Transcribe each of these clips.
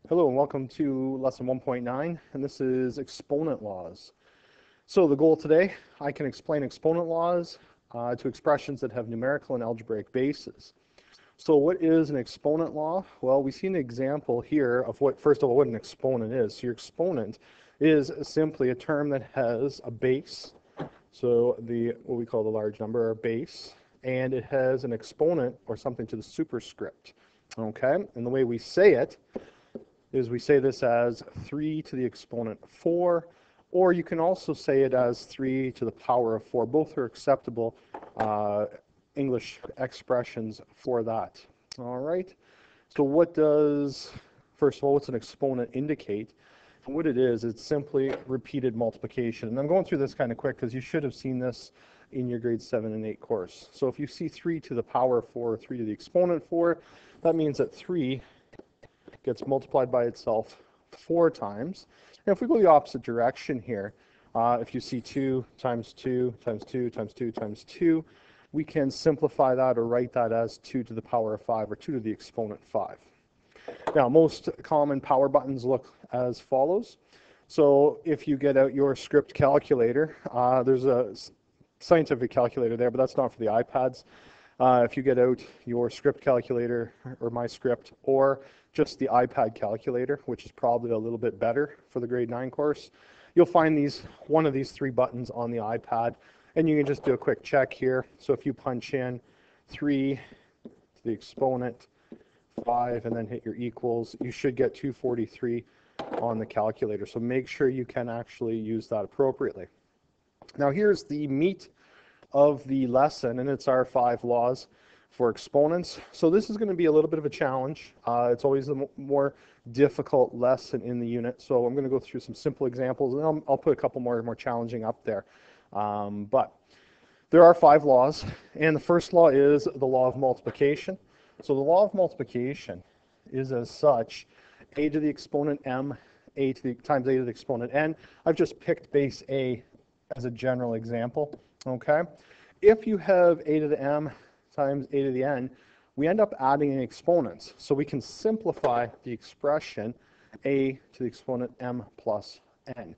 Hello and welcome to lesson 1.9, and this is exponent laws. So the goal today, I can explain exponent laws to expressions that have numerical and algebraic bases. So what is an exponent law? Well, we see an example here of first of all, what an exponent is. So your exponent is simply a term that has a base, so what we call the large number, or base, and it has an exponent or something to the superscript. Okay, and the way we say it is we say this as 3 to the exponent 4, or you can also say it as 3 to the power of 4. Both are acceptable English expressions for that. All right. So first of all, what's an exponent indicate? And what it is, it's simply repeated multiplication. And I'm going through this kind of quick because you should have seen this in your grade 7 and 8 course. So if you see 3 to the power of 4, 3 to the exponent 4, that means that 3 gets multiplied by itself 4 times. And if we go the opposite direction here, if you see 2 times 2 times 2 times 2 times 2, we can simplify that or write that as 2 to the power of 5, or 2 to the exponent 5. Now, most common power buttons look as follows. So if you get out your script calculator, there's a scientific calculator there, but that's not for the iPads. If you get out your script calculator or my script, or just the iPad calculator, which is probably a little bit better for the grade 9 course, you'll find one of these 3 buttons on the iPad, and you can just do a quick check here. So if you punch in 3 to the exponent 5 and then hit your equals, you should get 243 on the calculator. So make sure you can actually use that appropriately. Now here's the meat of the lesson, and it's our 5 laws for exponents. So this is going to be a little bit of a challenge. It's always the more difficult lesson in the unit. So I'm going to go through some simple examples, and I'll put a couple more challenging up there. But there are 5 laws, and the first law is the law of multiplication. So the law of multiplication is as such: a to the exponent m, times a to the exponent n. I've just picked base a as a general example. Okay, if you have a to the m times a to the n, we end up adding in exponents. So we can simplify the expression a to the exponent m plus n.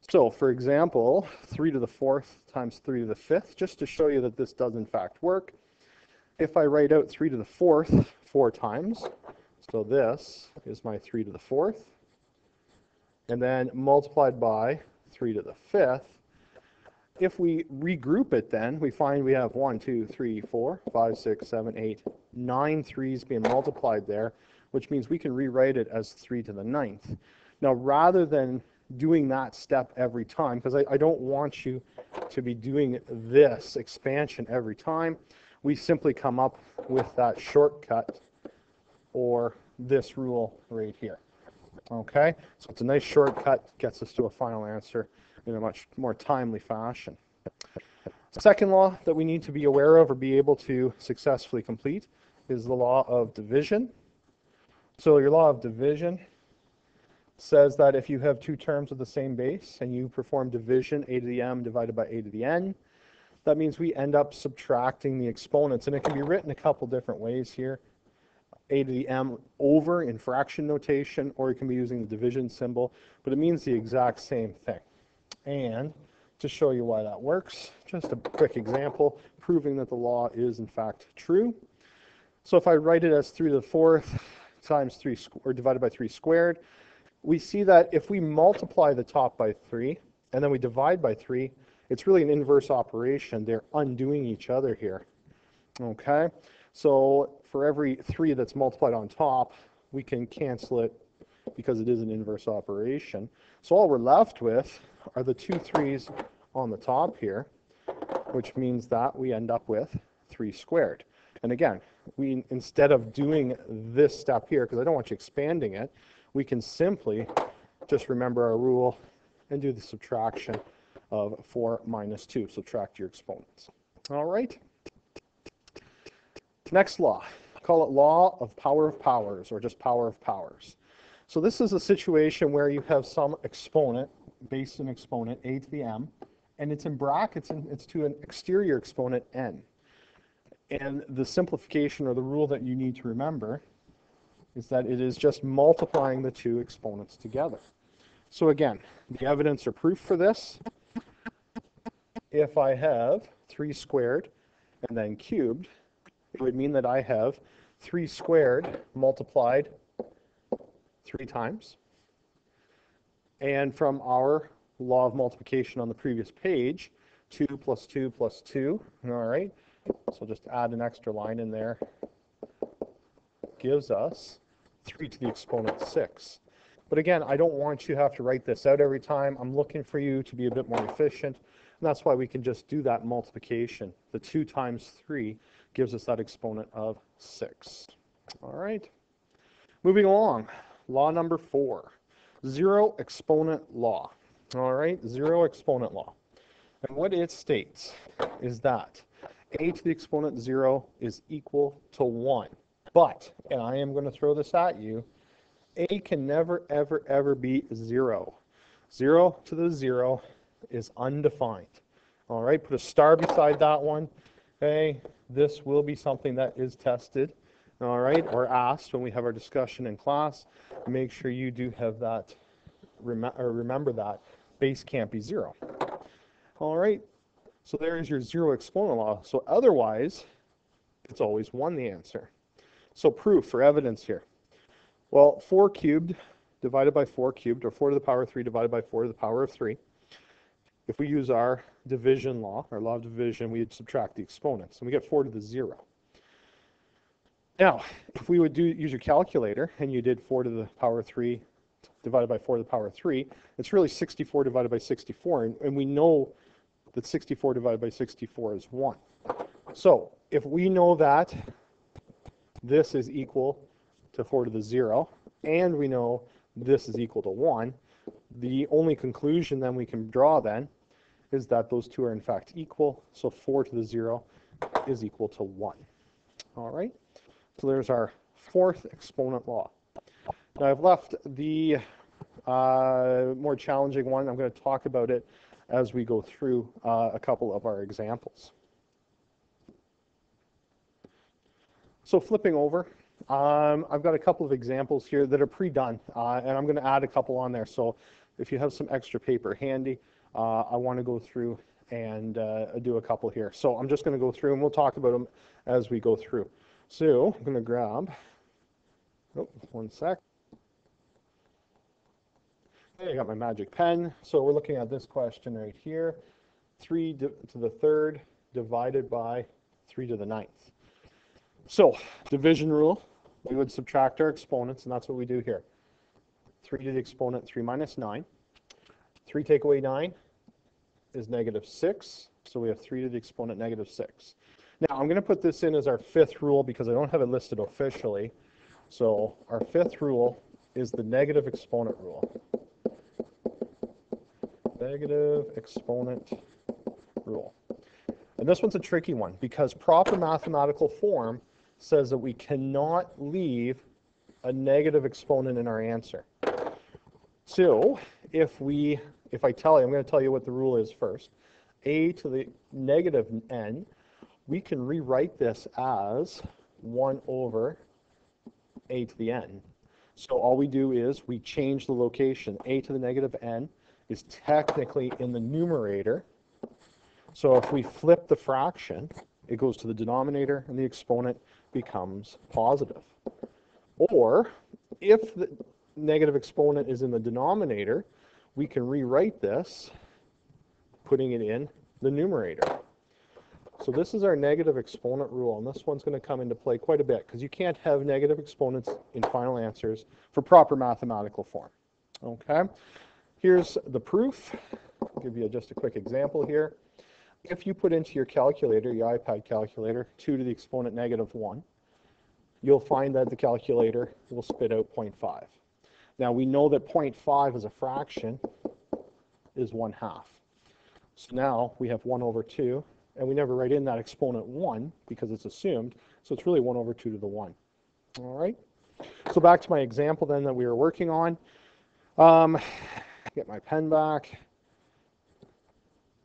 So for example, 3 to the 4th times 3 to the 5th, just to show you that this does in fact work, if I write out 3 to the 4th 4 times, so this is my 3 to the 4th, and then multiplied by 3 to the 5th, if we regroup it, then we find we have 1, 2, 3, 4, 5, 6, 7, 8, 9 threes being multiplied there, which means we can rewrite it as 3 to the 9th. Now, rather than doing that step every time, because I don't want you to be doing this expansion every time, we simply come up with that shortcut, or this rule right here. Okay, so it's a nice shortcut, gets us to a final answer in a much more timely fashion. Second law that we need to be aware of or be able to successfully complete is the law of division. So your law of division says that if you have 2 terms of the same base and you perform division, a to the m divided by a to the n, that means we end up subtracting the exponents. And it can be written a couple different ways here: a to the m over in fraction notation, or you can be using the division symbol, but it means the exact same thing. And to show you why that works, just a quick example proving that the law is in fact true. So if I write it as 3 to the 4th times 3 or divided by 3 squared, we see that if we multiply the top by 3 and then we divide by 3, it's really an inverse operation. They're undoing each other here. Okay, so for every 3 that's multiplied on top, we can cancel it because it is an inverse operation. So all we're left with are the 2 3's on the top here, which means that we end up with 3 squared. And again, instead of doing this step here, because I don't want you expanding it, we can simply just remember our rule and do the subtraction of 4 minus 2. Subtract your exponents. All right. Next law, call it law of power of powers, or just power of powers. So this is a situation where you have some exponent, base and exponent, a to the m, and it's in brackets, and it's to an exterior exponent, n. And the simplification, or the rule that you need to remember, is that it is just multiplying the two exponents together. So again, the evidence or proof for this, if I have 3 squared and then cubed, it would mean that I have 3 squared multiplied 3 times. And from our law of multiplication on the previous page, 2 plus 2 plus 2, all right? So just add an extra line in there, gives us 3 to the exponent 6. But again, I don't want you to have to write this out every time. I'm looking for you to be a bit more efficient, and that's why we can just do that multiplication. The 2 times 3 gives us that exponent of 6. All right. Moving along, law number 4, zero exponent law. All right, zero exponent law. And what it states is that a to the exponent 0 is equal to 1. But, and I am going to throw this at you, a can never, ever, ever be 0. 0 to the 0 is undefined. All right, put a star beside that one. Okay, this will be something that is tested, all right, or asked when we have our discussion in class. Make sure you do have that, remember that base can't be 0. All right, so there's your zero exponent law. So otherwise, it's always 1 the answer. So proof or evidence here. Well, 4 cubed divided by 4 cubed, or 4 to the power of 3 divided by 4 to the power of 3. If we use our division law, our law of division, we'd subtract the exponents, and we get 4 to the 0. Now, if we would use your calculator, and you did 4 to the power of 3 divided by 4 to the power of 3, it's really 64 divided by 64, and we know that 64 divided by 64 is 1. So if we know that this is equal to 4 to the 0, and we know this is equal to 1, the only conclusion then we can draw then is that those two are in fact equal, so 4 to the 0 is equal to 1. All right, so there's our 4th exponent law. Now I've left the more challenging one. I'm going to talk about it as we go through a couple of our examples. So flipping over, I've got a couple of examples here that are pre-done, and I'm going to add a couple on there. So if you have some extra paper handy, I want to go through and do a couple here. So I'm just going to go through, and we'll talk about them as we go through. So I'm going to grab, oh, one sec. Okay, I got my magic pen. So we're looking at this question right here. 3 to the 3rd divided by 3 to the 9th. So division rule, we would subtract our exponents, and that's what we do here. 3 to the exponent 3 minus 9. 3 take away 9 is negative 6. So we have 3 to the exponent negative 6. Now I'm going to put this in as our 5th rule because I don't have it listed officially. So our 5th rule is the negative exponent rule. Negative exponent rule. And this one's a tricky one because proper mathematical form says that we cannot leave a negative exponent in our answer. So if I tell you, I'm going to tell you what the rule is first. A to the negative n, we can rewrite this as 1 over a to the n. So all we do is we change the location. A to the negative n is technically in the numerator. So if we flip the fraction, it goes to the denominator and the exponent becomes positive. Or if the negative exponent is in the denominator, we can rewrite this, putting it in the numerator. So this is our negative exponent rule, and this one's going to come into play quite a bit because you can't have negative exponents in final answers for proper mathematical form. Okay, here's the proof. I'll give you just a quick example here. If you put into your calculator, your iPad calculator, 2 to the exponent negative 1, you'll find that the calculator will spit out 0.5. Now we know that 0.5 as a fraction is 1/2. So now we have 1 over 2, and we never write in that exponent 1 because it's assumed, so it's really 1 over 2 to the 1. All right, so back to my example then that we were working on. Get my pen back.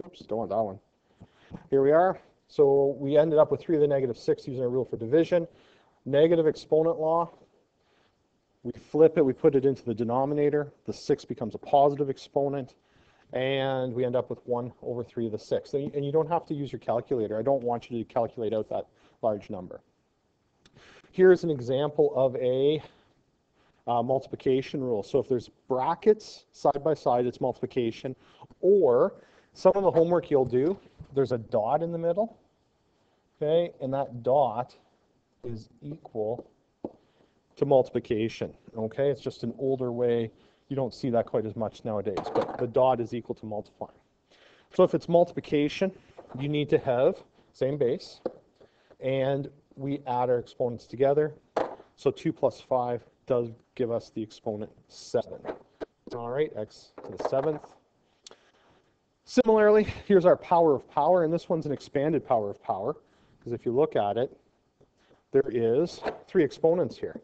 Oops, don't want that one. Here we are. So we ended up with 3 to the negative 6 using our rule for division. Negative exponent law. We flip it, we put it into the denominator, the 6 becomes a positive exponent, and we end up with 1 over 3 to the 6th. And you don't have to use your calculator. I don't want you to calculate out that large number. Here's an example of a multiplication rule. So if there's brackets side by side, it's multiplication. Or some of the homework you'll do, there's a dot in the middle, okay, and that dot is equal to multiplication, okay? It's just an older way. You don't see that quite as much nowadays, but the dot is equal to multiplying. So if it's multiplication, you need to have same base, and we add our exponents together. So 2 plus 5 does give us the exponent 7. All right, x to the 7th. Similarly, here's our power of power, and this one's an expanded power of power, because if you look at it, there is 3 exponents here.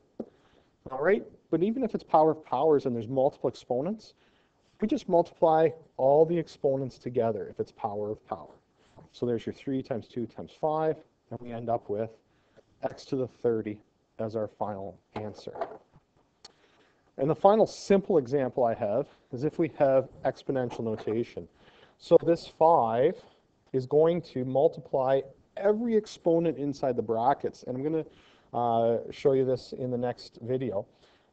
All right, but even if it's power of powers and there's multiple exponents, we just multiply all the exponents together if it's power of power. So there's your 3 times 2 times 5, and we end up with x to the 30 as our final answer. And the final simple example I have is if we have exponential notation. So this 5 is going to multiply every exponent inside the brackets, and I'm going to show you this in the next video.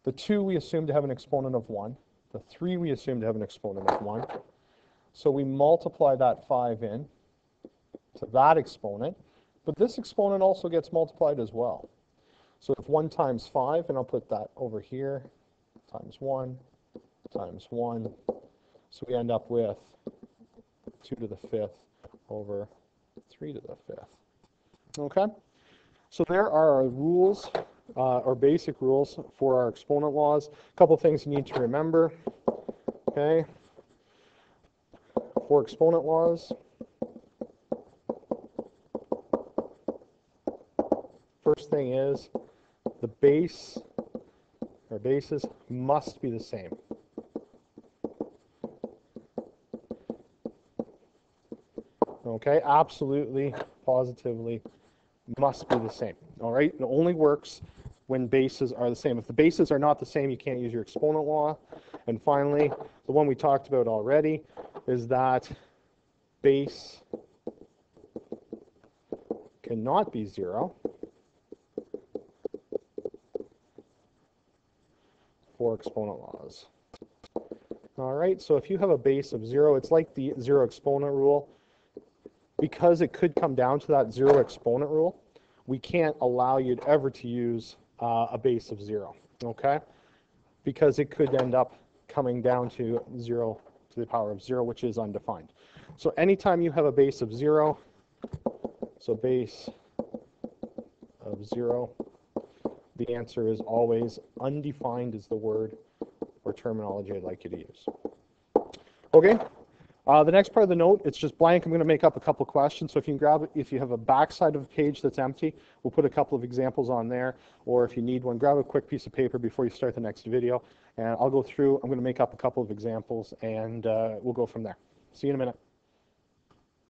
The 2 we assume to have an exponent of 1. The 3 we assume to have an exponent of 1. So we multiply that 5 in to that exponent, but this exponent also gets multiplied as well. So if 1 times 5, and I'll put that over here, times 1, times 1, so we end up with 2 to the 5th over 3 to the 5th. Okay? So there are our rules, or basic rules for our exponent laws. A couple things you need to remember. Okay? For exponent laws, first thing is the base, or bases, must be the same. Okay? Absolutely, positively, must be the same. All right? It only works when bases are the same. If the bases are not the same, you can't use your exponent law. And finally, the one we talked about already is that base cannot be 0 for exponent laws. All right, so if you have a base of 0, it's like the 0 exponent rule. Because it could come down to that 0 exponent rule, we can't allow you ever to use a base of 0, okay? Because it could end up coming down to 0 to the power of 0, which is undefined. So anytime you have a base of 0, so base of 0, the answer is always undefined is the word or terminology I'd like you to use. Okay? The next part of the note, it's just blank. I'm going to make up a couple questions. So if you can grab it, if you have a backside of a page that's empty, we'll put a couple of examples on there. Or if you need one, grab a quick piece of paper before you start the next video. And I'll go through. I'm going to make up a couple of examples, and we'll go from there. See you in a minute.